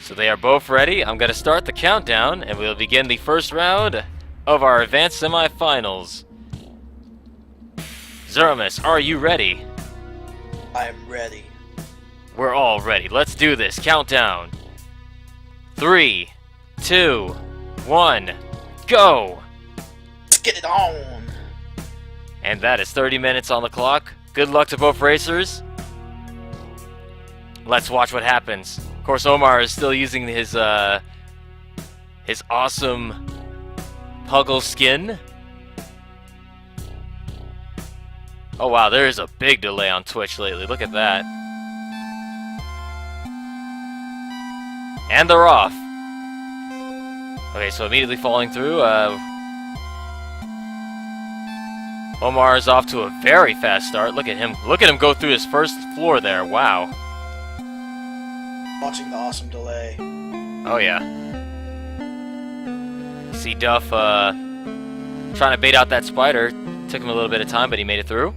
So they are both ready. I'm going to start the countdown, and we'll begin the first round of our advanced semifinals. Zeramis, are you ready? I'm ready. We're all ready. Let's do this. Countdown. 3, 2, 1, go! Let's get it on! And that is 30 minutes on the clock. Good luck to both racers. Let's watch what happens. Of course, Omar is still using his awesome Puggle skin. Oh wow, there is a big delay on Twitch lately. Look at that. And they're off. Okay, so immediately falling through. Omar is off to a very fast start. Look at him. Look at him go through his first floor there. Wow. Watching the awesome delay. Oh yeah. See Duff trying to bait out that spider. Took him a little bit of time, but he made it through.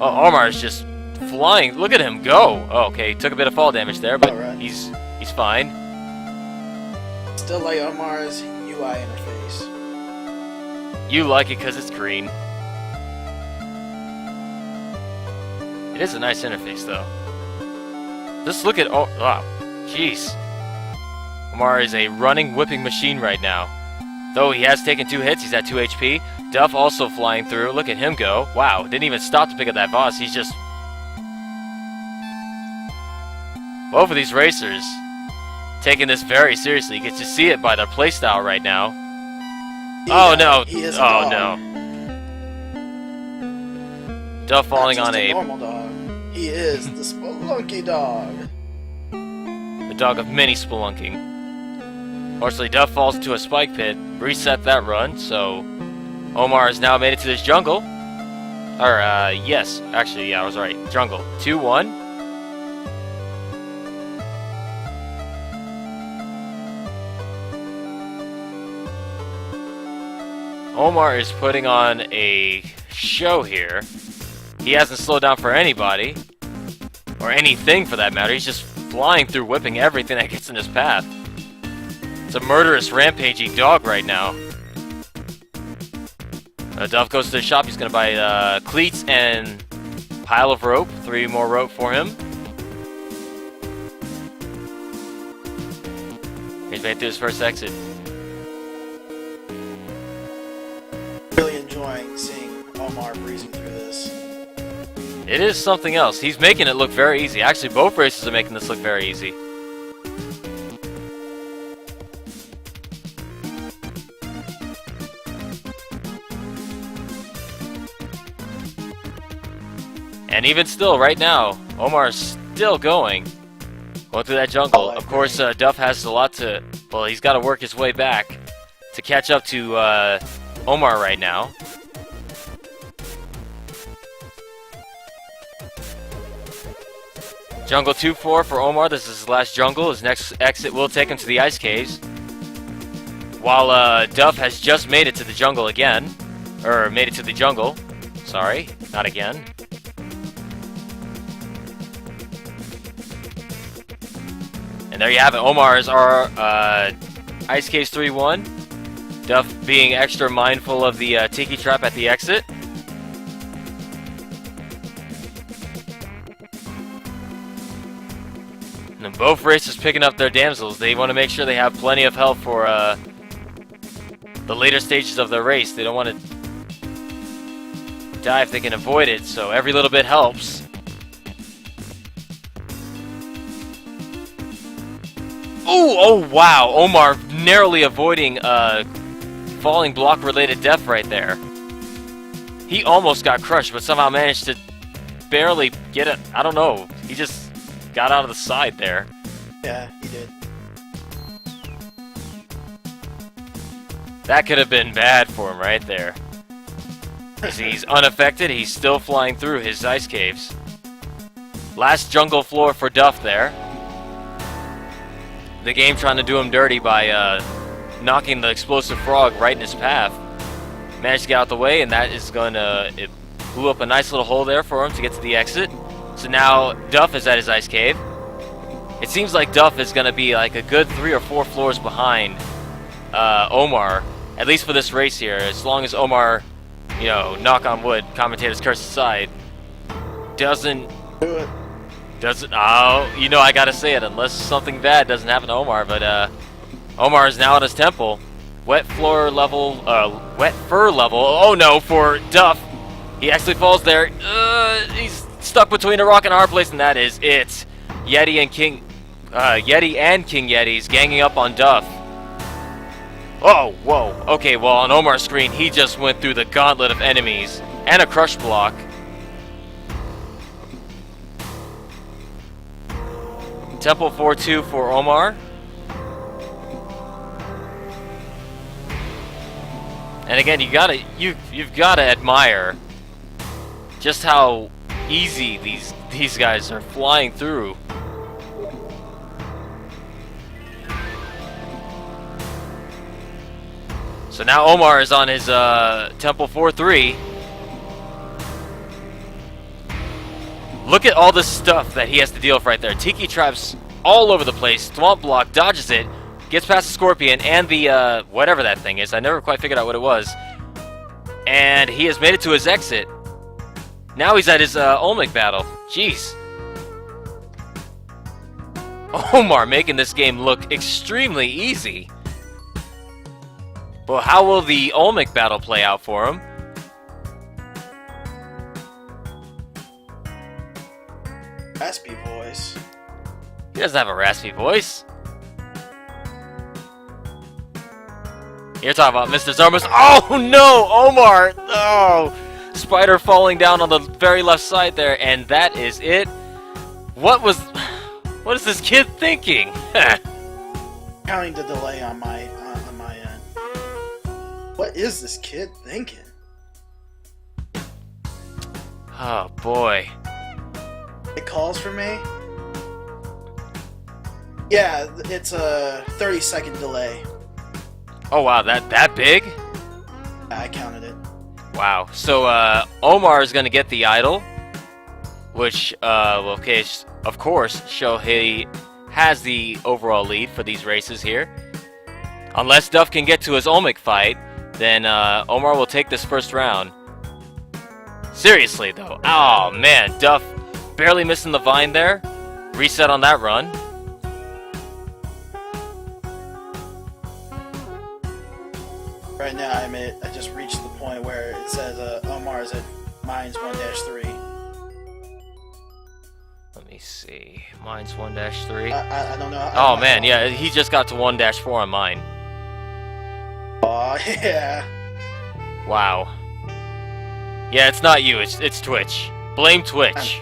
Oh, Omar is just flying. Look at him go. Oh, okay, he took a bit of fall damage there, but right. he's fine. Still like Omar's UI interface. You like it because it's green. It is a nice interface, though. Just look at... Oh, wow. Jeez. Omar is a running, whipping machine right now. Though he has taken 2 hits, he's at 2 HP. Duff also flying through. Look at him go. Wow, didn't even stop to pick up that boss. He's just... Both of these racers taking this very seriously. You get to see it by their playstyle right now. Oh no! Oh no! Duff falling on a normal dog. He is the Spelunky dog. The dog of many spelunking. Fortunately, Duff falls into a spike pit. Reset that run, so Omar has now made it to this jungle. Or yes, actually, yeah, I was right. Jungle 2-1. Omar is putting on a show here. He hasn't slowed down for anybody, or anything for that matter. He's just flying through, whipping everything that gets in his path. It's a murderous, rampaging dog right now. Duff goes to the shop. He's going to buy cleats and pile of rope. 3 more rope for him. He's made it through his first exit. Really enjoying seeing Omar breezing through this. It is something else. He's making it look very easy. Actually, both races are making this look very easy. And even still, right now, Omar's still going through that jungle. Of course, Duff has a lot to... Well, he's got to work his way back to catch up to Omar right now. Jungle 2-4 for Omar. This is his last jungle. His next exit will take him to the ice caves. While Duff has just made it to the jungle again. Or made it to the jungle. Sorry, not again. And there you have it. Omar is our Ice Caves 3-1. Duff being extra mindful of the Tiki Trap at the exit. And then both racers picking up their damsels. They want to make sure they have plenty of health for the later stages of the race. They don't want to die if they can avoid it, so every little bit helps. Ooh, oh wow, Omar narrowly avoiding falling block related death right there. He almost got crushed, but somehow managed to barely get it. I don't know, he just got out of the side there. Yeah, he did. That could have been bad for him right there. He's unaffected, he's still flying through his ice caves. Last jungle floor for Duff there. The game trying to do him dirty by knocking the explosive frog right in his path. Managed to get out the way, and that is going to... It blew up a nice little hole there for him to get to the exit. So now Duff is at his ice cave. It seems like Duff is going to be like a good 3 or 4 floors behind Omar, at least for this race here. As long as Omar, you know, knock on wood, commentator's curse aside, doesn't, oh, you know, I gotta say it, unless something bad doesn't happen to Omar, but Omar is now at his temple. Wet fur level, oh no, for Duff. He actually falls there. He's stuck between a rock and a hard place, and that is it. Yeti and King Yeti's ganging up on Duff. Oh, whoa. Okay, well, on Omar's screen, he just went through the gauntlet of enemies and a crush block. Temple 4-2 for Omar. And again, you've gotta admire just how easy these guys are flying through. So now Omar is on his Temple 4-3. Look at all the stuff that he has to deal with right there. Tiki traps all over the place. Swamp block, dodges it, gets past the Scorpion and the whatever that thing is. I never quite figured out what it was. And he has made it to his exit. Now he's at his Olmec battle. Jeez. Omar making this game look extremely easy. Well, how will the Olmec battle play out for him? Raspy voice. He doesn't have a raspy voice. You're talking about Mr. Zarmus. Oh no, Omar! Oh, spider falling down on the very left side there, and that is it. What is this kid thinking? Counting the delay on my end. What is this kid thinking? Oh boy. It calls for me. Yeah, it's a 30-second delay. Oh wow, that big? I counted it. Wow. So Omar is going to get the idol, which will, okay, of course, show he has the overall lead for these races here. Unless Duff can get to his Olmec fight, then Omar will take this first round. Seriously though, oh man, Duff barely missing the vine there. Reset on that run. Right now I just reached the point where it says Omar is at mines 1-3. Let me see. Mine's 1-3. I don't know. Oh man, yeah, he just got to 1-4 on mine. Oh yeah. Wow. Yeah, it's not you, it's Twitch. Blame Twitch.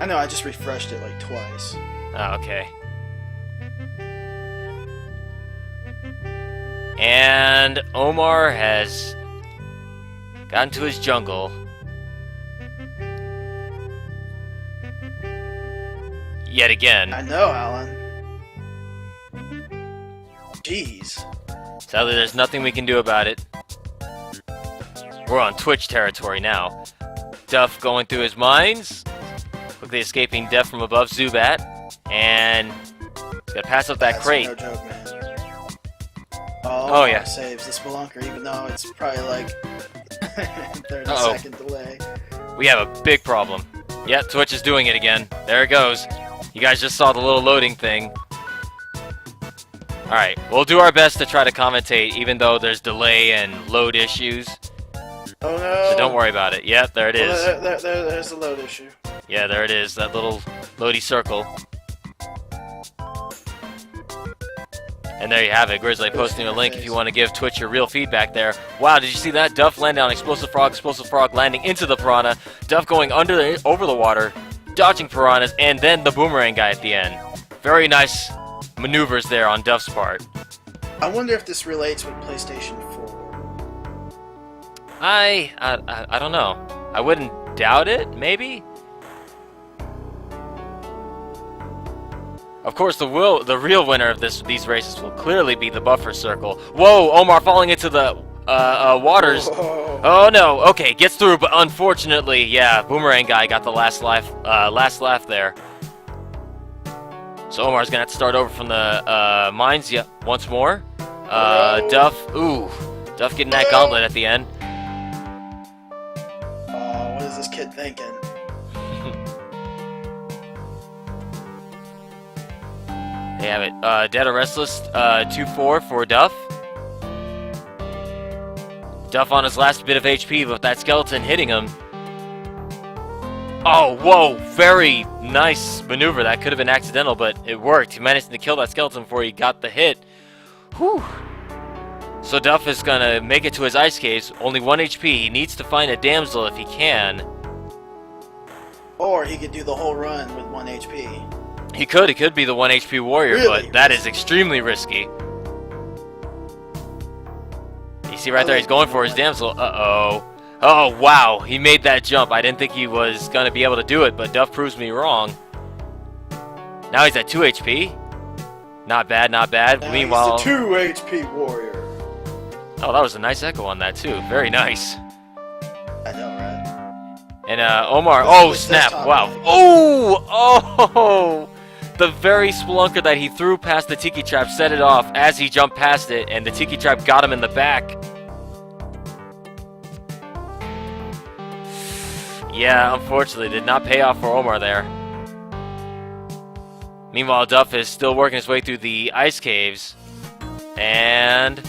I know, I just refreshed it like twice. Oh, okay. And Omar has gotten to his jungle. Yet again. I know, Alan. Jeez. Sadly, there's nothing we can do about it. We're on Twitch territory now. Duff going through his mines. Quickly escaping death from above Zubat. And he's got to pass up that That's crate. No joke, man. Oh, yeah. Saves the Spelunker, even though it's probably like 30-second delay. We have a big problem. Yeah, Twitch is doing it again. There it goes. You guys just saw the little loading thing. Alright, we'll do our best to try to commentate, even though there's delay and load issues. Oh no! So don't worry about it. Yep, there it is. Well, there's the load issue. Yeah, there it is. That little loady circle. And there you have it. Grizzly posting a link if you want to give Twitch your real feedback there. Wow, did you see that? Duff landing on Explosive Frog landing into the Piranha. Duff going over the water, dodging Piranhas, and then the Boomerang guy at the end. Very nice maneuvers there on Duff's part. I wonder if this relates with PlayStation 4. I don't know. I wouldn't doubt it, maybe? Of course, the real winner of these races will clearly be the buffer circle. Whoa, Omar falling into the waters. Whoa. Oh no, okay, gets through, but unfortunately, yeah, Boomerang guy got the last laugh there. So Omar's gonna have to start over from the mines once more. No. Duff, Duff getting that gauntlet at the end. What is this kid thinking? They have it. Dead or Restless, 2-4 for Duff. Duff on his last bit of HP with that skeleton hitting him. Oh, whoa! Very nice maneuver. That could have been accidental, but it worked. He managed to kill that skeleton before he got the hit. Whew. So Duff is gonna make it to his ice caves. Only 1 HP. He needs to find a damsel if he can. Or he could do the whole run with 1 HP. He could be the 1 HP warrior, Really? but that is extremely risky. You see right there, he's going for his damsel. Uh-oh. Oh, wow. He made that jump. I didn't think he was going to be able to do it, but Duff proves me wrong. Now he's at 2 HP. Not bad, not bad. Now Meanwhile... he's a 2 HP warrior. Oh, that was a nice echo on that, too. Very nice. I know, right? And Omar... This Oh, is snap. desktop Wow. mode. Oh! The very Spelunker that he threw past the Tiki Trap set it off as he jumped past it, and the Tiki Trap got him in the back. Yeah, unfortunately, did not pay off for Omar there. Meanwhile, Duff is still working his way through the ice caves, and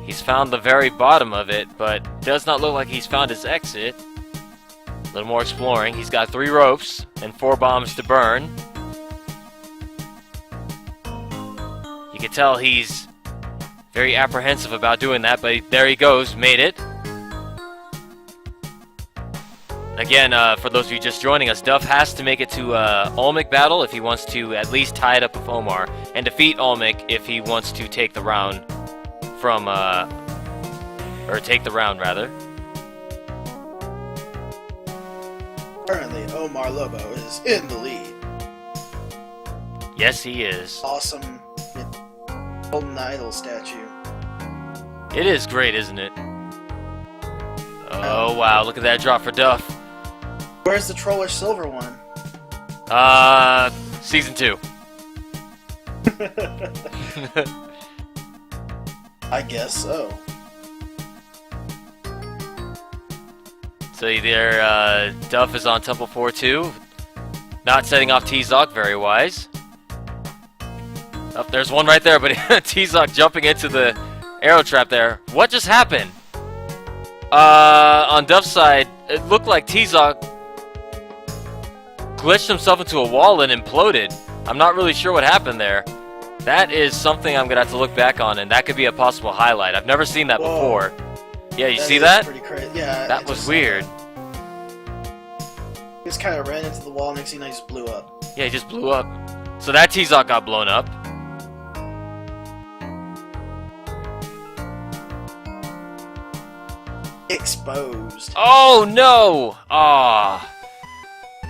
he's found the very bottom of it, but does not look like he's found his exit. A little more exploring. He's got 3 ropes and 4 bombs to burn. You can tell he's very apprehensive about doing that, but there he goes, made it. Again, for those of you just joining us, Duff has to make it to Olmec battle if he wants to at least tie it up with Omar, and defeat Olmec if he wants to take the round from, or take the round rather. Currently, Omarlobo is in the lead. Yes, he is. Awesome golden idol statue. It is great, isn't it? Oh, wow, look at that drop for Duff. Where's the trollish silver one? Season 2. I guess so. So there, Duff is on Temple 4-2. Not setting off T-Zoc, very wise. Oh, there's one right there, but T-Zoc jumping into the arrow trap there. What just happened? On Duff's side, it looked like T-Zoc glitched himself into a wall and imploded. I'm not really sure what happened there. That is something I'm going to have to look back on, and that could be a possible highlight. I've never seen that before. Yeah, you see that? Pretty crazy. Yeah, that was weird. He just kind of ran into the wall, next thing you know, he just blew up. Yeah, he just blew up. So that T-Zoc got blown up. Exposed. Oh no! Ah.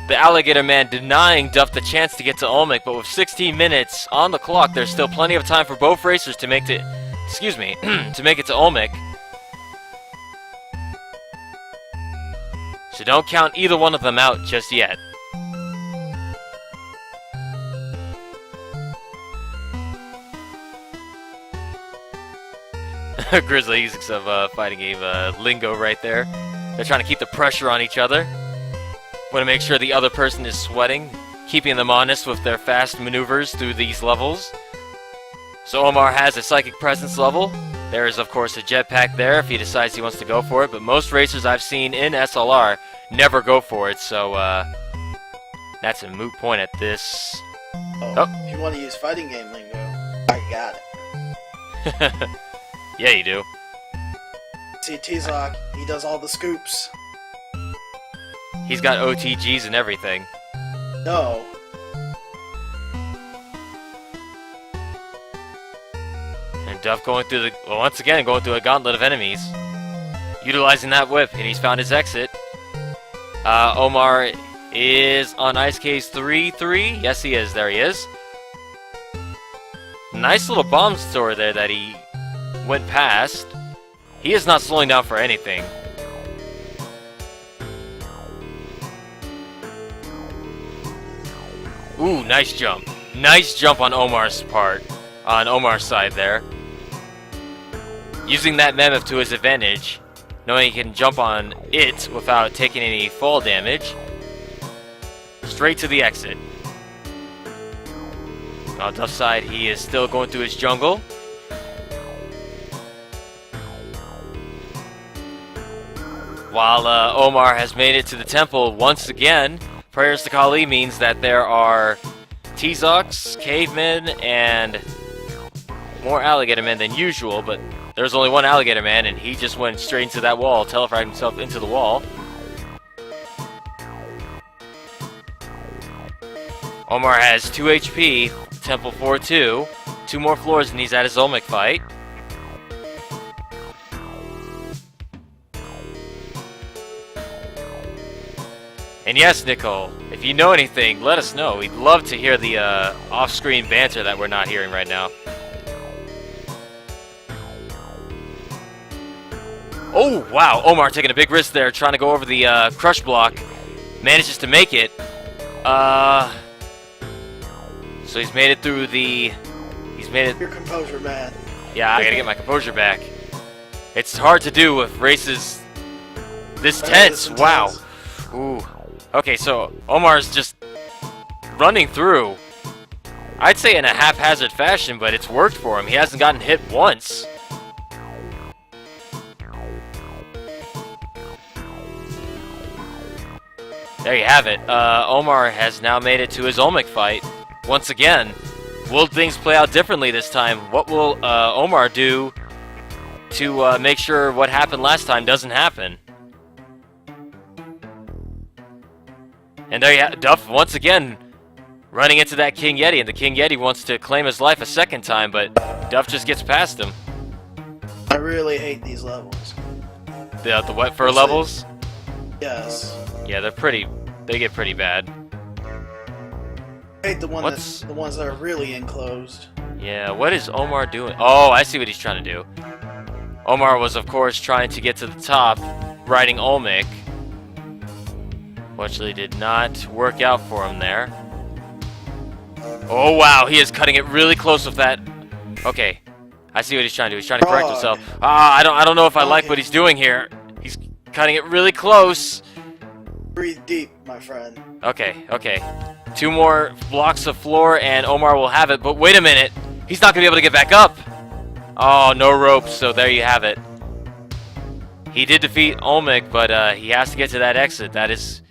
The Alligator Man denying Duff the chance to get to Olmec, but with 16 minutes on the clock, there's still plenty of time for both racers to make it, excuse me, to make it to Olmec. So don't count either one of them out just yet. Grizzly using some fighting game lingo right there. They're trying to keep the pressure on each other. Want to make sure the other person is sweating, keeping them honest with their fast maneuvers through these levels. So Omar has a psychic presence level. There is of course a jetpack there if he decides he wants to go for it, but most racers I've seen in SLR never go for it, so that's a moot point at this. Oh. If you want to use fighting game lingo, I got it. Yeah, you do. See, T-Zoc, he does all the scoops. He's got OTGs and everything. No. And Duff going through the, well, once again, going through a gauntlet of enemies. Utilizing that whip, and he's found his exit. Omar is on Ice Case 3-3. Yes, he is. There he is. Nice little bomb store there that he went past. He is not slowing down for anything. Ooh, nice jump. Nice jump on Omar's part, on Omar's side there. Using that mammoth to his advantage, knowing he can jump on it without taking any fall damage. Straight to the exit. On Duff's side, he is still going through his jungle. While Omar has made it to the temple once again, prayers to Kali means that there are T-Zox, cavemen, and more alligator men than usual, but there's only one alligator man, and he just went straight into that wall, teleported himself into the wall. Omar has 2 HP, Temple 4-2, 2 more floors, and he's at his Olmec fight. And yes, Nicole, if you know anything, let us know. We'd love to hear the off-screen banter that we're not hearing right now. Oh, wow, Omar taking a big risk there, trying to go over the crush block. Manages to make it. So he's made it through the... He's made it... Your composure, man. Yeah, I gotta get my composure back. It's hard to do with races this tense. Wow. Ooh. Okay, so Omar's just running through. I'd say in a haphazard fashion, but it's worked for him. He hasn't gotten hit once. There you have it. Omar has now made it to his Olmec fight. Once again, will things play out differently this time? What will Omar do to make sure what happened last time doesn't happen? And there you have Duff once again running into that King Yeti, and the King Yeti wants to claim his life a second time, but Duff just gets past him. I really hate these levels. The wet fur levels? Yes. Yeah, they get pretty bad. I hate the ones that are really enclosed. Yeah, what is Omar doing? Oh, I see what he's trying to do. Omar was, of course, trying to get to the top, riding Olmec. Fortunately, did not work out for him there. Oh, wow, he is cutting it really close with that. Okay, I see what he's trying to do. He's trying to correct himself. I don't know if I like what he's doing here. He's cutting it really close. Breathe deep, my friend. Okay, okay. 2 more blocks of floor and Omar will have it, but wait a minute. He's not going to be able to get back up. Oh, no rope, so there you have it. He did defeat Olmec, but he has to get to that exit. That is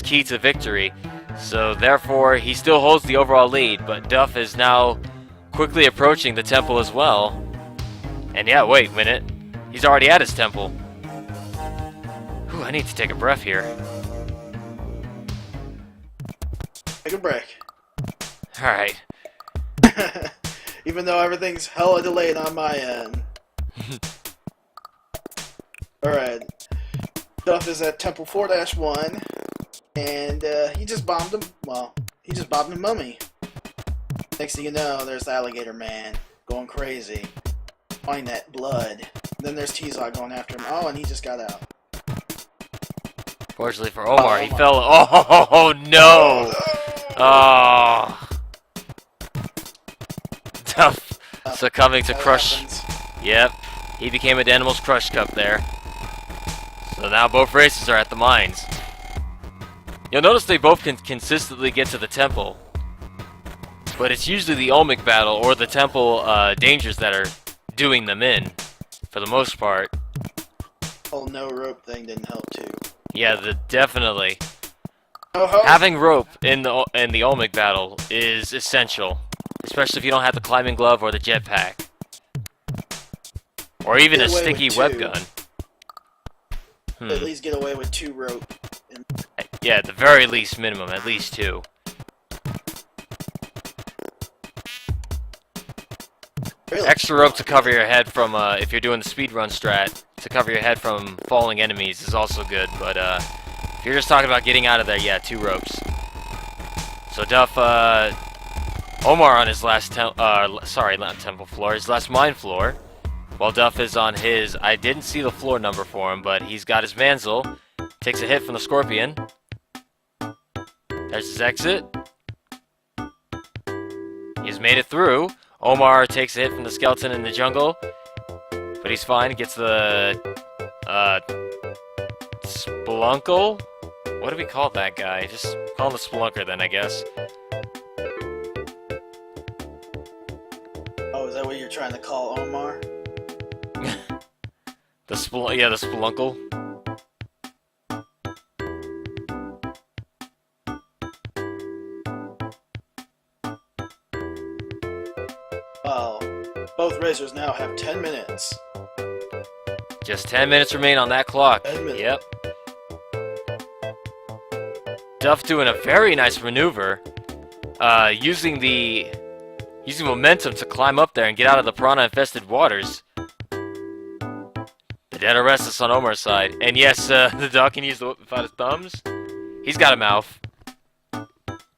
key to victory. So therefore, he still holds the overall lead, but Duff is now quickly approaching the temple as well. And yeah, wait a minute. He's already at his temple. Whew, I need to take a breath here. Take a break. Alright. Even though everything's hella delayed on my end. Alright. Duff is at Temple 4-1. And he just bombed him. Well, he just bombed a mummy. Next thing you know, there's the alligator man going crazy. Find that blood. Then there's T-Zog going after him. Oh, and he just got out. Fortunately for Omar, he fell. Oh, no! Oh. Duff succumbing to crush. Yep, he became a Danimal's Crush Cup there. So now both races are at the mines. You'll notice they both can consistently get to the temple. But it's usually the Olmec battle or the temple dangers that are doing them in, for the most part. Oh, no rope thing didn't help too. Yeah, definitely. Oh, Having rope in the Olmec battle is essential, especially if you don't have the climbing glove or the jetpack, or even a sticky web gun. At least get away with 2 rope. Yeah, at the very least minimum, at least 2. Really? Extra rope to cover your head from, if you're doing the speedrun strat, to cover your head from falling enemies is also good, but if you're just talking about getting out of there, yeah, 2 ropes. So Duff, Omar on his last sorry, not temple floor, his last mine floor, while Duff is on his, I didn't see the floor number for him, but he's got his manzel, takes a hit from the scorpion. There's his exit. He's made it through. Omar takes a hit from the skeleton in the jungle, but he's fine. Gets the Spelunkle? What do we call that guy? Just call him the Spelunker then, I guess. Oh, is that what you're trying to call Omar? The Spelunkle. Well, both racers now have 10 minutes. Just 10 minutes remain on that clock. 10 minutes. Yep. Duff doing a very nice maneuver, using momentum to climb up there and get out of the piranha-infested waters. The dead are restless on Omar's side, and yes, the dog can use the whip without his thumbs. He's got a mouth.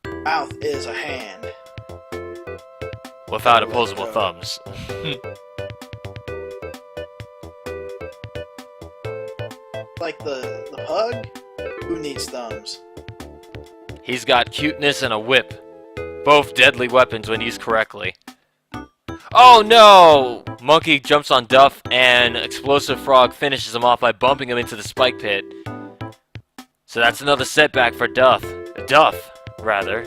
Mouth is a hand. Without opposable thumbs. Like the pug? Who needs thumbs? He's got cuteness and a whip. Both deadly weapons when used correctly. Oh no! Monkey jumps on Duff and Explosive Frog finishes him off by bumping him into the spike pit. So that's another setback for Duff, rather.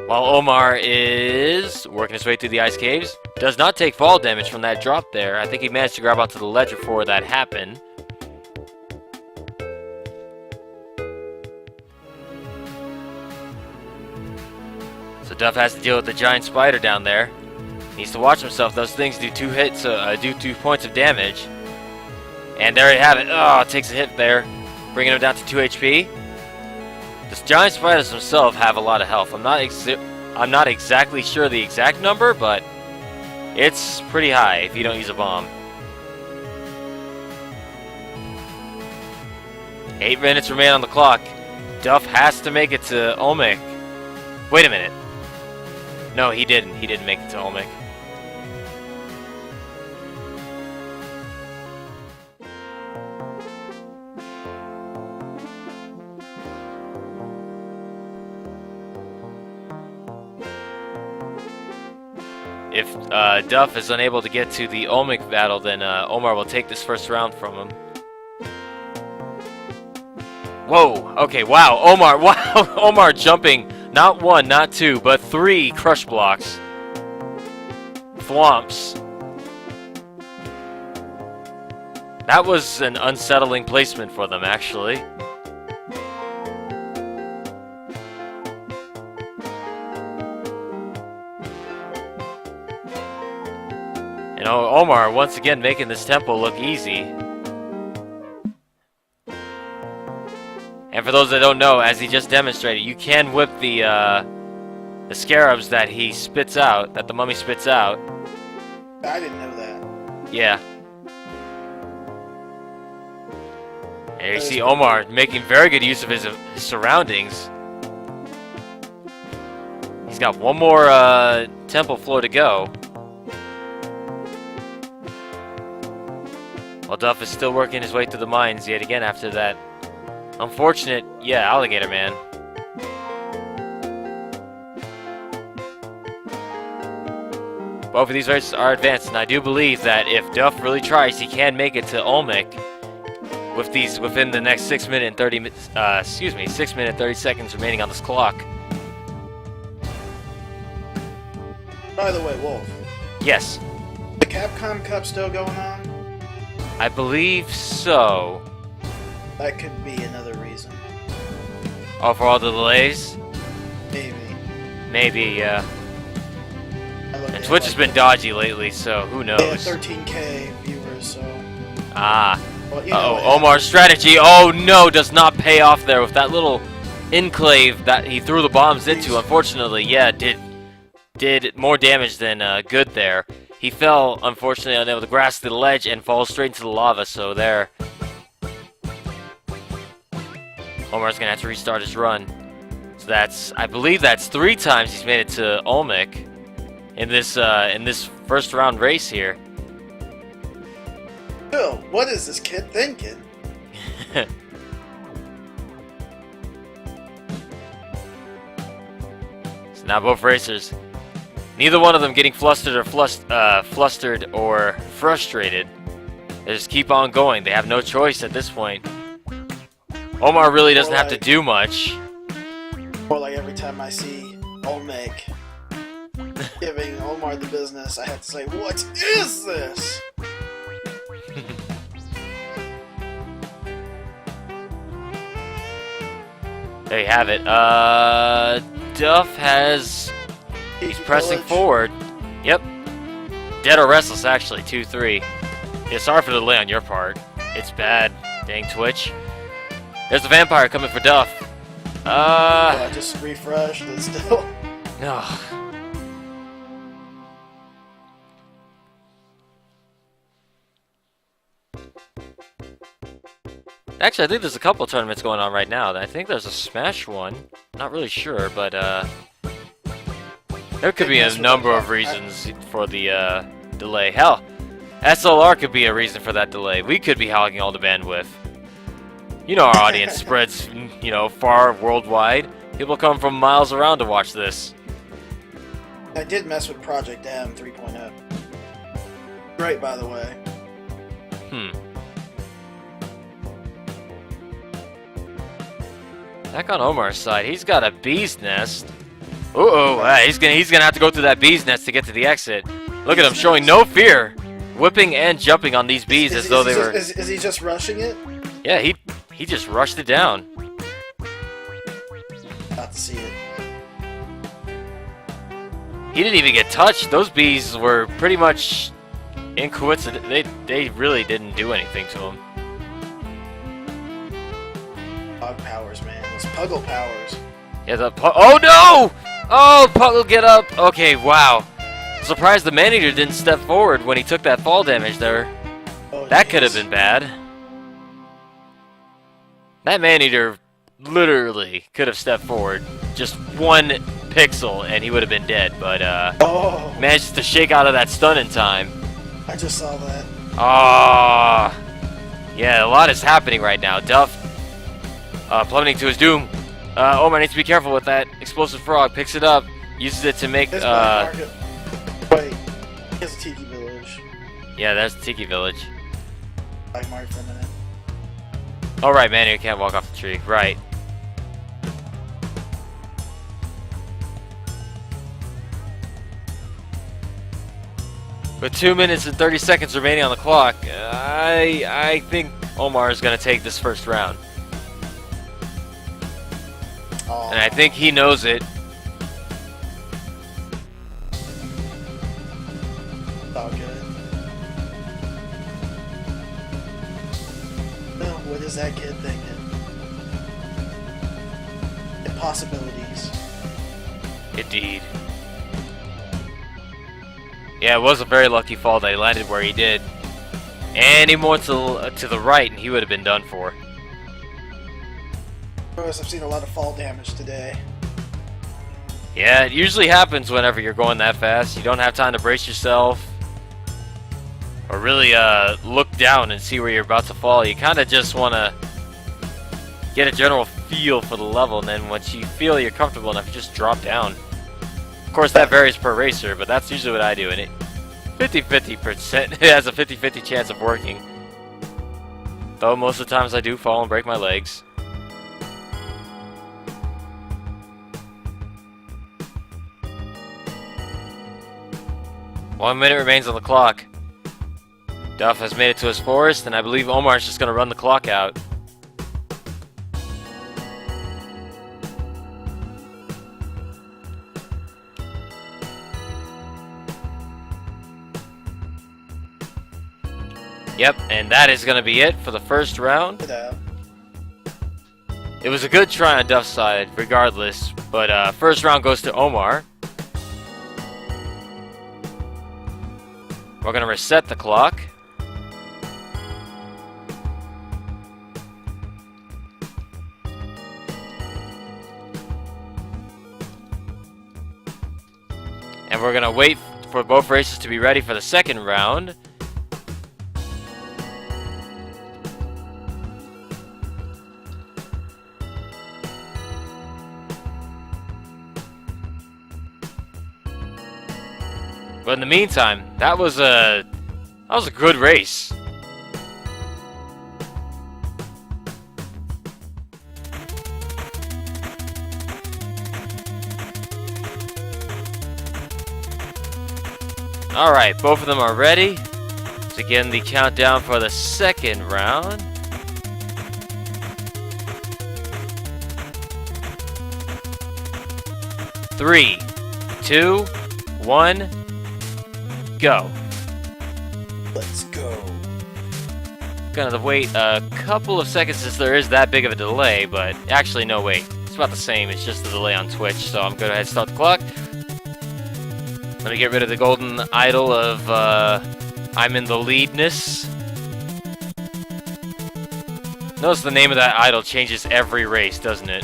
While Omar is working his way through the ice caves, does not take fall damage from that drop there. I think he managed to grab onto the ledge before that happened. So Duff has to deal with the giant spider down there. Needs to watch himself. Those things do 2 hits, do 2 points of damage. And there you have it. Oh, takes a hit there, bringing him down to 2 HP. The giant spiders themselves have a lot of health. I'm not exactly sure the exact number, but it's pretty high if you don't use a bomb. 8 minutes remain on the clock. Duff has to make it to Olmec. Wait a minute. No, he didn't. He didn't make it to Olmec. If Duff is unable to get to the Olmec battle, then Omar will take this first round from him. Whoa! Okay, wow, Omar! Wow, Omar jumping not 1, not 2, but 3 crush blocks. Thwomps. That was an unsettling placement for them, actually. And Omar once again making this tempo look easy. And for those that don't know, as he just demonstrated, you can whip the scarabs that he spits out, that the mummy spits out. I didn't know that. Yeah. And you see Omar making very good use of his surroundings. He's got one more temple floor to go. While Duff is still working his way through the mines yet again after that unfortunate, alligator man. Both of these races are advanced, and I do believe that if Duff really tries, he can make it to Olmec with these within the next 6 minute and 30 6 minute 30 seconds remaining on this clock. By the way, Wolf. Yes. The Capcom Cup still going on? I believe so. That could be another reason. Oh, for all the delays? Maybe. Maybe, yeah. And Twitch has been dodgy lately, so who knows? They had 13K viewers, so... Ah. Well, you know, Omar's strategy, oh no, does not pay off there with that little enclave that he threw the bombs into. Unfortunately, yeah, did more damage than good there. He fell, unfortunately, unable to grasp the ledge and falls straight into the lava, so there. Omar's gonna have to restart his run. So that's, I believe that's 3 times he's made it to Olmec in this first round race here. Bill, what is this kid thinking? So So now both racers, neither one of them getting flustered or frustrated. They just keep on going. They have no choice at this point. Omar really doesn't have to do much. Or like every time I see Olmec giving Omar the business, I have to say, what is this? There you have it. Duff has... He's pressing forward. Yep. Dead or Restless, actually. 2-3. Yeah, sorry for the delay on your part. It's bad. Dang Twitch. There's the vampire coming for Duff. I just refreshed and still... No. Actually, I think there's a couple tournaments going on right now. I think there's a Smash one. Not really sure, but there could be a number of reasons for the delay. Hell, SLR could be a reason for that delay. We could be hogging all the bandwidth. You know our audience spreads, you know, far worldwide. People come from miles around to watch this. I did mess with Project M 3.0. Great, by the way. Back on Omar's side, he's got a bee's nest. He's gonna have to go through that bee's nest to get to the exit. Look at him showing no fear, whipping and jumping on these bees as though they were. Is he just rushing it? Yeah, he just rushed it down. About to see it. He didn't even get touched. Those bees were pretty much incoincident. They really didn't do anything to him. Pug powers, man. Those Puggle powers. Yeah, oh no! Oh, Puggle, get up! Okay, wow. Surprised the Maneater didn't step forward when he took that fall damage there. Oh, that could have been bad. That Maneater literally could have stepped forward just one pixel and he would have been dead, but managed to shake out of that stun in time. I just saw that. Yeah, a lot is happening right now. Duff plummeting to his doom. Omar needs to be careful with that. Explosive Frog picks it up, uses it to make Wait, he has a Tiki Village. Yeah, that's the Tiki Village. Black mark for a minute. Oh right, man, you can't walk off the tree. Right. With 2 minutes and 30 seconds remaining on the clock, I think Omar is going to take this first round. And I think he knows it. All good. Oh, what is that kid thinking? Impossibilities. Indeed. Yeah, it was a very lucky fall that he landed where he did. Any more to the right and he would have been done for. I've seen a lot of fall damage today. Yeah, it usually happens whenever you're going that fast. You don't have time to brace yourself. Or really look down and see where you're about to fall. You kind of just want to get a general feel for the level. And then once you feel you're comfortable enough, you just drop down. Of course, that varies per racer, but that's usually what I do. And it 50-50%. It has a 50-50 chance of working. Though most of the times I do fall and break my legs. One minute remains on the clock. Duff has made it to his forest, and I believe Omar's just going to run the clock out. Yep, and that is going to be it for the first round. It was a good try on Duff's side, regardless, but first round goes to Omar. We're going to reset the clock. And we're going to wait for both races to be ready for the second round. But in the meantime, that was a good race. Alright, both of them are ready to begin the countdown for the second round. Three, two, one, go. Let's go. Gonna wait a couple of seconds since there is that big of a delay, but actually, no, wait. It's about the same, it's just the delay on Twitch, so I'm gonna go ahead and start the clock. Let me get rid of the golden idol of, I'm in the leadness. Notice the name of that idol changes every race, doesn't it?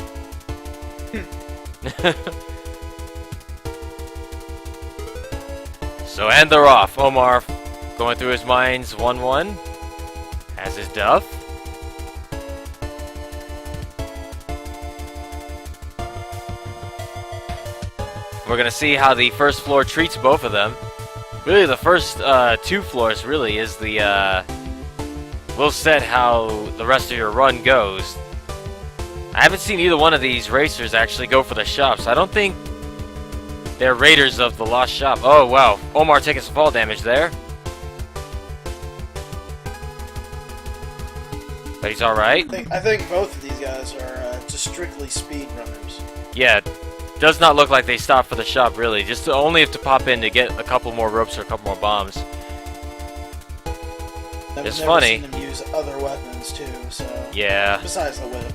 So, and they're off. Omar going through his mines 1-1. Has his duff. We're going to see how the first floor treats both of them. Really, the first two floors really is the will set how the rest of your run goes. I haven't seen either one of these racers actually go for the shops. I don't think they're raiders of the lost shop. Oh, wow. Omar taking some fall damage there. But he's alright. I think both of these guys are just strictly speed runners. Yeah, does not look like they stopped for the shop, really. Just to only have to pop in to get a couple more ropes or a couple more bombs. It's funny. I've never seen them use other weapons, too, so... Yeah. Besides the whip.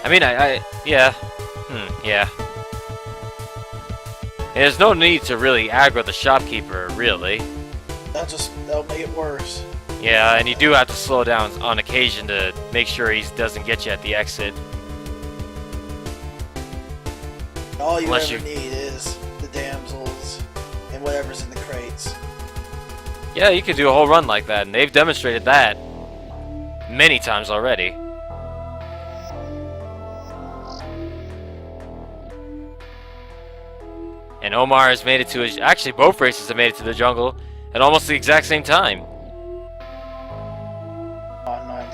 I mean, yeah. Yeah. There's no need to really aggro the shopkeeper, really. That'll make it worse. Yeah, and you do have to slow down on occasion to make sure he doesn't get you at the exit. All you ever need is the damsels and whatever's in the crates. Yeah, you could do a whole run like that, and they've demonstrated that many times already. And Omar has made it to his... Actually, both races have made it to the jungle at almost the exact same time.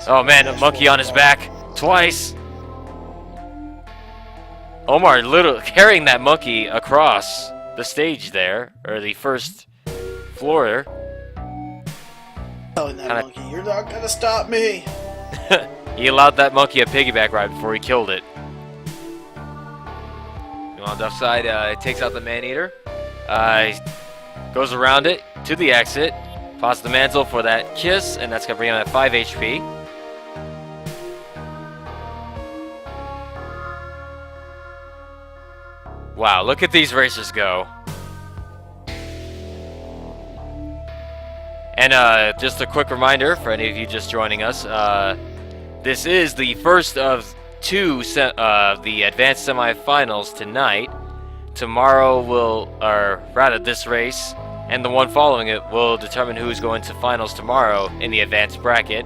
Oh man, a monkey on his back. Twice. Omar literally carrying that monkey across the stage there. Or the first floor. Telling that monkey, you're not gonna stop me. He allowed that monkey a piggyback ride before he killed it. On the left side, it takes out the man-eater. Goes around it to the exit. Pops the mantle for that kiss, and that's going to bring him at 5 HP. Wow, look at these racers go. And just a quick reminder for any of you just joining us, this is the first of two the advanced semifinals tonight. Tomorrow this race and the one following it will determine who's going to finals tomorrow in the advanced bracket.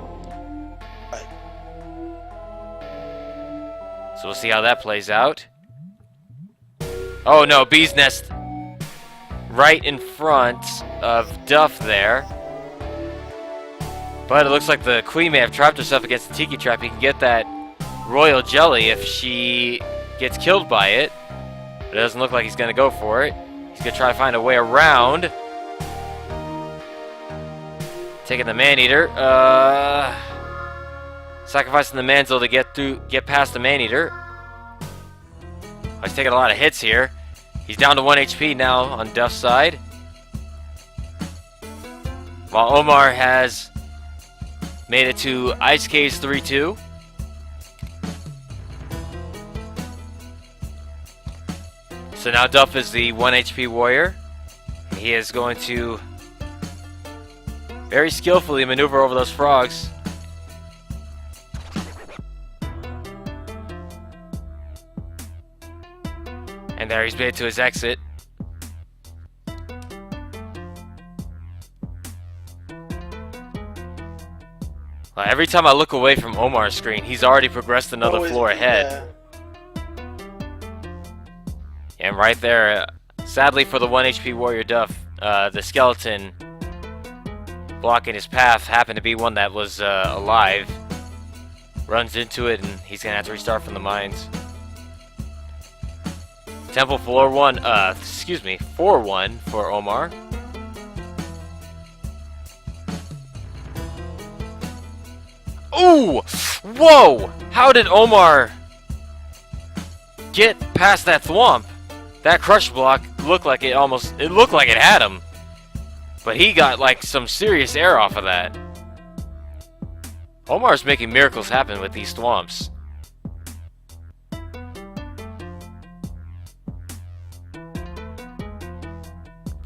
So we'll see how that plays out. Oh no, Bee's Nest right in front of Duff there. But it looks like the Queen may have trapped herself against the Tiki Trap. He can get that Royal Jelly if she gets killed by it. But it doesn't look like he's going to go for it. He's going to try to find a way around. Taking the Man-Eater. Sacrificing the Mantle to get past the Man-Eater. Oh, he's taking a lot of hits here. He's down to 1 HP now on Duff's side. While Omar has made it to Ice Caves 3-2. So now Duff is the 1 HP warrior. He is going to very skillfully maneuver over those frogs. And there he's made it to his exit. Every time I look away from Omar's screen, he's already progressed another floor ahead. And right there, sadly for the 1 HP warrior Duff, the skeleton blocking his path happened to be one that was alive. Runs into it, and he's gonna have to restart from the mines. Temple floor 1, 4-1 for Omar. Ooh! Whoa! How did Omar get past that thwomp? That crush block looked like it looked like it had him. But he got like some serious air off of that. Omar's making miracles happen with these thwomps.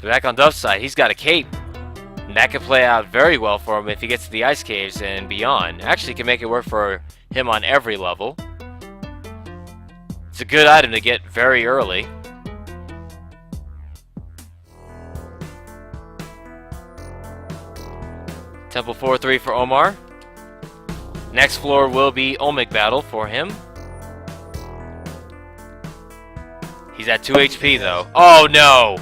Back on Duff's side, he's got a cape. And that could play out very well for him if he gets to the ice caves and beyond. Actually, can make it work for him on every level. It's a good item to get very early. Temple 4-3 for Omar. Next floor will be Olmec battle for him. He's at 2 HP though. Oh no!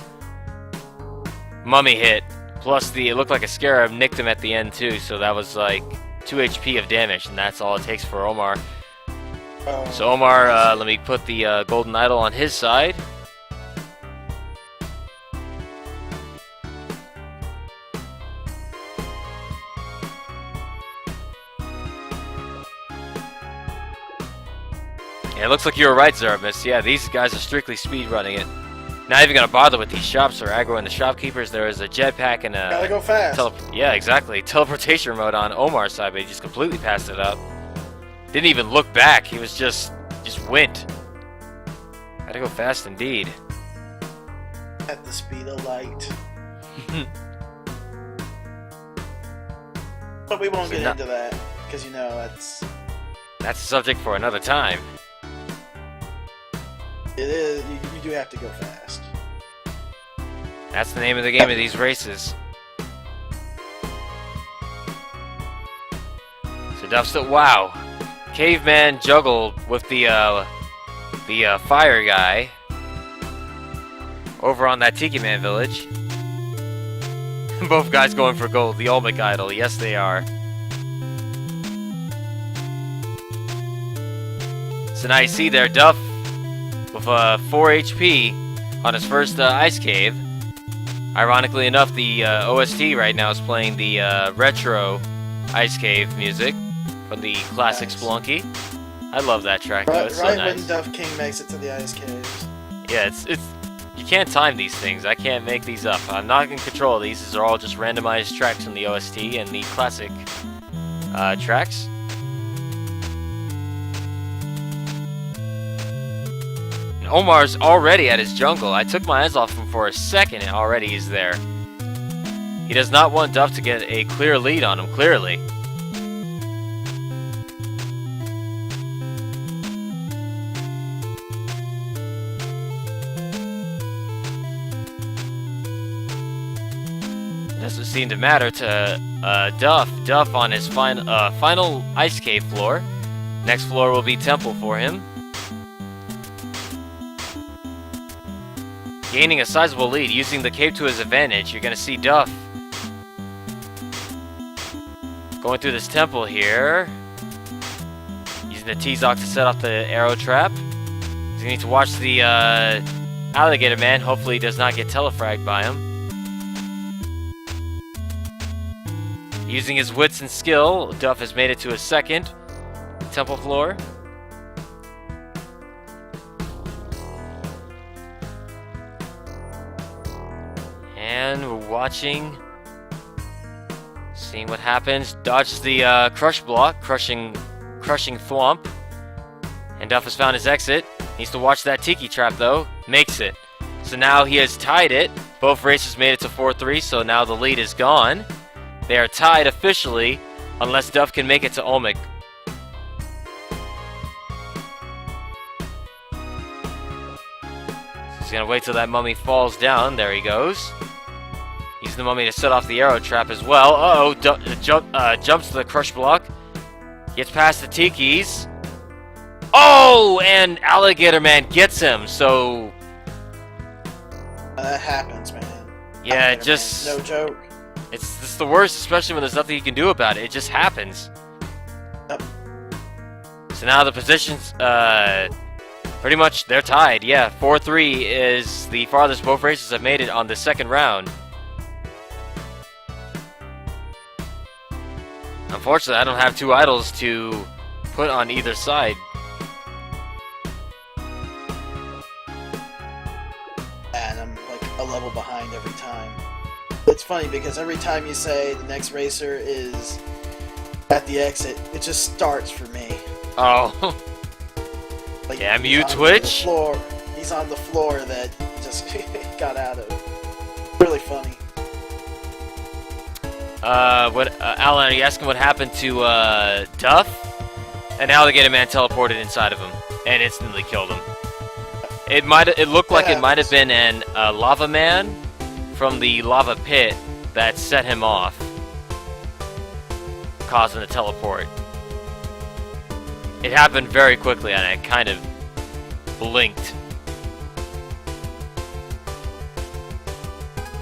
Mummy hit. Plus it looked like a scarab nicked him at the end too, so that was like 2 HP of damage, and that's all it takes for Omar. So Omar, let me put the golden idol on his side. Yeah, it looks like you were right, Zerabus. Yeah, these guys are strictly speedrunning it. Not even gonna bother with these shops or aggroing the shopkeepers. There is a jetpack and a... Gotta go fast. Yeah, exactly. Teleportation mode on Omar's side, but he just completely passed it up. Didn't even look back. He was just went. Gotta go fast indeed. At the speed of light. But we won't get into that, because you know, that's a subject for another time. It is, you do have to go fast. That's the name of the game of these races. So Duff's still, wow. Caveman juggled with the fire guy over on that Tiki Man village. Both guys going for gold. The Olmec idol, yes they are. So now you see there, Duff with 4 HP on his first ice cave. Ironically enough, the OST right now is playing the retro ice cave music from the classic Spelunky. I love that track though, it's so nice. When Duff King makes it to the ice caves. Yeah, it's you can't time these things. I can't make these up. I'm not in control of these. These are all just randomized tracks from the OST and the classic tracks. Omar's already at his jungle. I took my eyes off him for a second and already he's there. He does not want Duff to get a clear lead on him, clearly. It doesn't seem to matter to Duff. Duff on his final ice cave floor. Next floor will be temple for him. Gaining a sizable lead, using the cape to his advantage. You're going to see Duff going through this temple here. Using the T-Zoc to set off the arrow trap. He's going to need to watch the alligator man. Hopefully he does not get telefragged by him. Using his wits and skill, Duff has made it to his second temple floor. And we're watching, seeing what happens. Dodges the crush block, crushing thwomp. And Duff has found his exit. Needs to watch that tiki trap though. Makes it. So now he has tied it. Both racers made it to 4-3, so now the lead is gone. They are tied officially, unless Duff can make it to Olmec. So he's gonna wait till that mummy falls down. There he goes. Using the mummy to set off the arrow trap as well. Uh-oh, jumps to the crush block. Gets past the tikis. Oh, and Alligator Man gets him. So That happens, man. Yeah, Alligator just man, no joke. it's the worst, especially when there's nothing you can do about it. It just happens. Yep. So now the positions, pretty much they're tied. Yeah, 4-3 is the farthest both racers have made it on the second round. Unfortunately, I don't have two idols to put on either side. And I'm like a level behind every time. It's funny because every time you say the next racer is at the exit, it just starts for me. Oh. Like, Damn he's you, on the Twitch. floor. He's on the floor that he just got out of. Really funny. Alan, are you asking what happened to, Duff? An alligator man teleported inside of him and instantly killed him. It looked like it might have been an lava man from the lava pit that set him off, causing the teleport. It happened very quickly and I kind of blinked.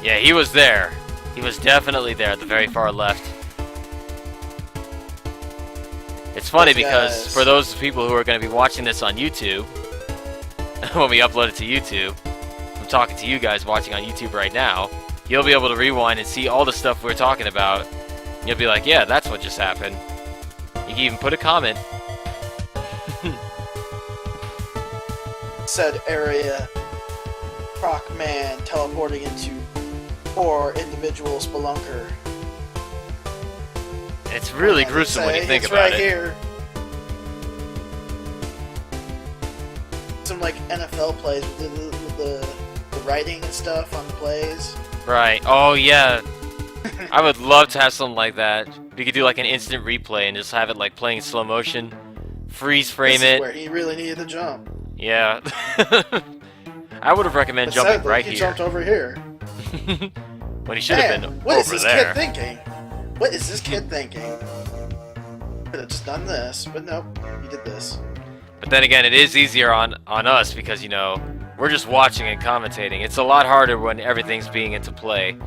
Yeah, he was there. He was definitely there at the very far left. It's funny because for those people who are going to be watching this on YouTube, when we upload it to YouTube, I'm talking to you guys watching on YouTube right now, you'll be able to rewind and see all the stuff we're talking about. You'll be like, yeah, that's what just happened. You can even put a comment. Said area, Croc Man teleporting into 4 individual spelunker. It's really gruesome when you think about it. It's right here. Some like NFL plays with the writing and stuff on the plays. Right. Oh yeah. I would love to have something like that. We could do like an instant replay and just have it like playing slow motion, freeze frame This is it. where he really needed to jump. Yeah. I would have recommended But jumping sadly, right he here. jumped over here. When he should have Man, been what is over this there. kid thinking? What is this kid thinking? Could have just done this, but nope, he did this. But then again, it is easier on us because, you know, we're just watching and commentating. It's a lot harder when everything's being into play.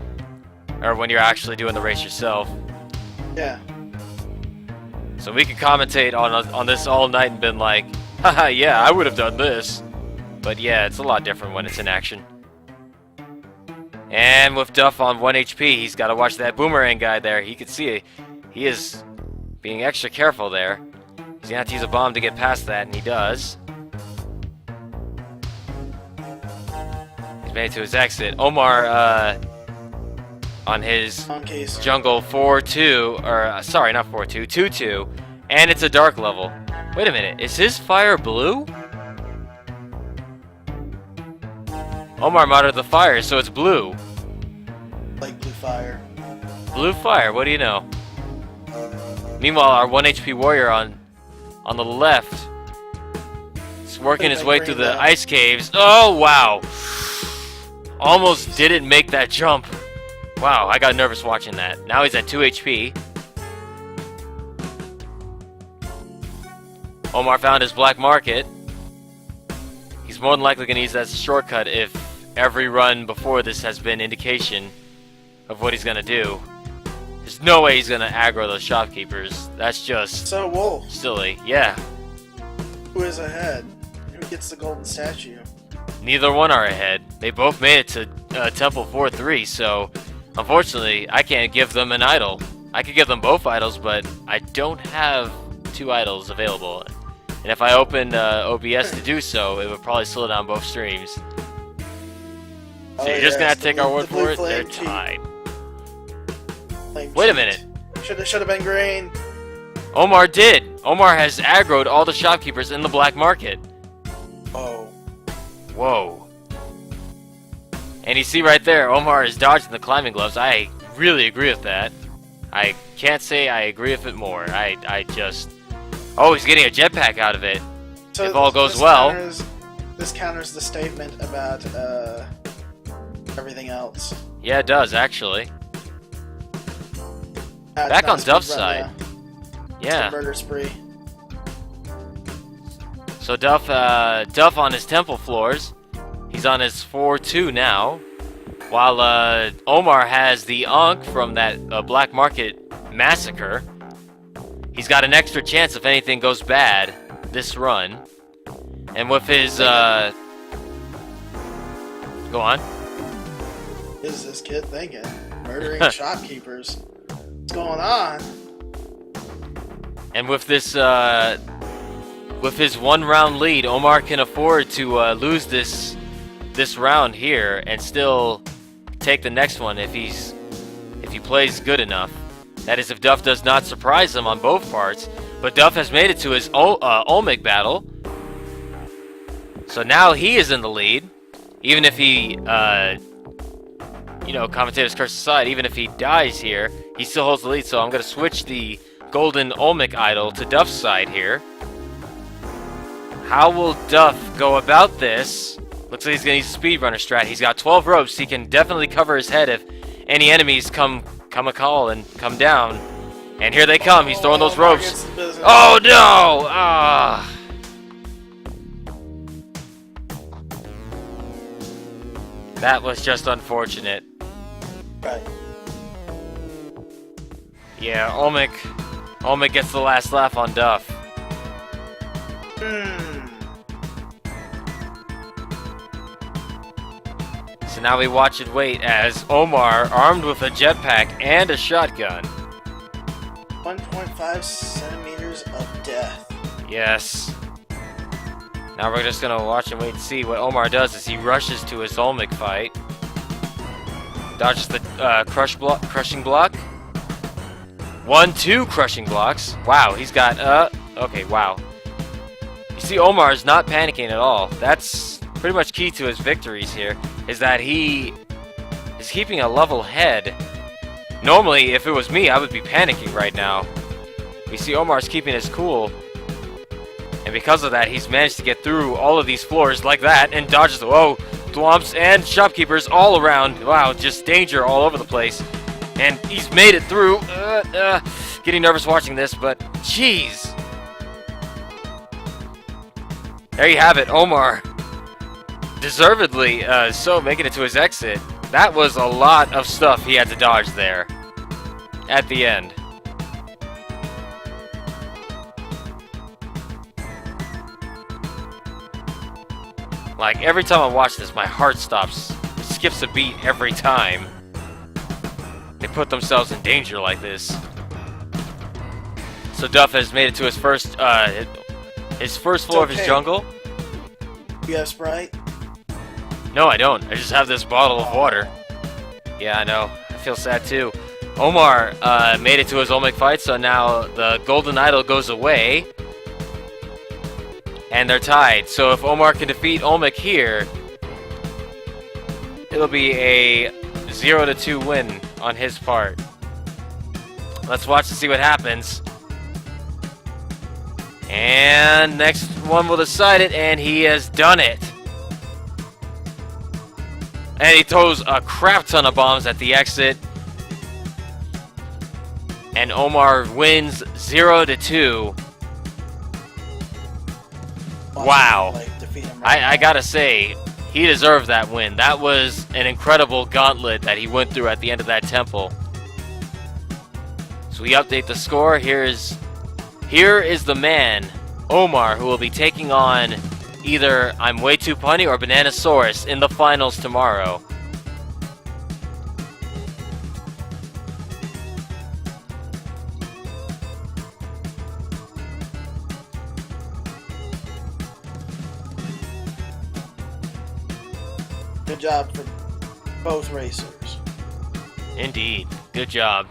Or when you're actually doing the race yourself. Yeah. So we could commentate on this all night and been like, haha, yeah, I would have done this. But yeah, it's a lot different when it's in action. And with Duff on 1 HP, he's got to watch that boomerang guy there. He could see it. He is being extra careful there. He's going to have to use a bomb to get past that, and he does. He's made it to his exit. Omar, on his Monkeys. jungle 4-2, or sorry, not 4-2, 2-2, and it's a dark level. Wait a minute, is his fire blue? Omar modded the fire, so it's blue. Like blue fire. Blue fire, what do you know? Meanwhile, our 1 HP warrior on the left is working his way through the ice caves. Oh, wow. Almost didn't make that jump. Wow, I got nervous watching that. Now he's at 2 HP. Omar found his black market. He's more than likely going to use that as a shortcut if every run before this has been indication of what he's going to do. There's no way he's going to aggro those shopkeepers. That's just So Wolf, silly. Yeah, who is ahead? Who gets the golden statue? neither one are ahead. They both made it to Temple 4-3, so unfortunately, I can't give them an idol. I could give them both idols, but I don't have 2 idols available. And if I opened OBS to do so, it would probably slow down both streams. So you're just gonna have to take our word for it. They're tied. Wait a minute. Should have been green. Omar did. Omar has aggroed all the shopkeepers in the black market. Oh. Whoa. And you see right there, Omar is dodging the climbing gloves. I really agree with that. I can't say I agree with it more. I just... Oh, he's getting a jetpack out of it. So if all goes well. This counters the statement about everything else. Yeah, it does, actually. Back on Duff's side. Yeah. It's a murder spree. So Duff on his temple floors. He's on his 4-2 now. While Omar has the Ankh from that black market massacre. He's got an extra chance if anything goes bad this run. And with his go on. What is this kid thinking? Murdering shopkeepers. What's going on? And with this with his 1 round lead, Omar can afford to lose this round here and still take the next one if he plays good enough. That is, if Duff does not surprise him on both parts. But Duff has made it to his Olmec battle, so now he is in the lead. Even if he, commentators curse aside, even if he dies here, he still holds the lead. So I'm going to switch the golden Olmec idol to Duff's side here. How will Duff go about this? Looks like he's going to use a speedrunner strat. He's got 12 ropes. He can definitely cover his head if any enemies come a call and come down. And here they come. He's throwing those ropes. Oh no! Ah. That was just unfortunate. Right. Yeah, Olmec gets the last laugh on Duff. So now we watch and wait as Omar, armed with a jetpack and a shotgun. 1.5 centimeters of death. Yes. Now we're just gonna watch and wait and see what Omar does as he rushes to his Olmec fight. Dodges the crushing block. 1-2 crushing blocks. Wow, he's got okay, wow. You see, Omar is not panicking at all. That's pretty much key to his victories here, is that he is keeping a level head. Normally, if it was me, I would be panicking right now. We see Omar's keeping his cool. And because of that, he's managed to get through all of these floors like that and dodges the thwomps and shopkeepers all around. Wow, just danger all over the place. And he's made it through. Getting nervous watching this, but jeez. There you have it, Omar. Deservedly so making it to his exit. That was a lot of stuff he had to dodge there at the end. Like, every time I watch this, my heart stops. It skips a beat every time. They put themselves in danger like this. So Duff has made it to his first floor of his jungle. You have Sprite? No, I don't. I just have this bottle of water. Yeah, I know. I feel sad too. Omar made it to his Olmec fight, so now the golden idol goes away. And they're tied. So if Omar can defeat Olmec here, it'll be a 0-2 win on his part. Let's watch to see what happens. And next one will decide it, and he has done it. And he throws a crap ton of bombs at the exit. And Omar wins 0-2. Wow. I gotta say, he deserved that win. That was an incredible gauntlet that he went through at the end of that temple. So we update the score. Here is the man, Omar, who will be taking on either I'm Way Too Punny or Bananasaurus in the finals tomorrow. Good job for both racers. Indeed. Good job.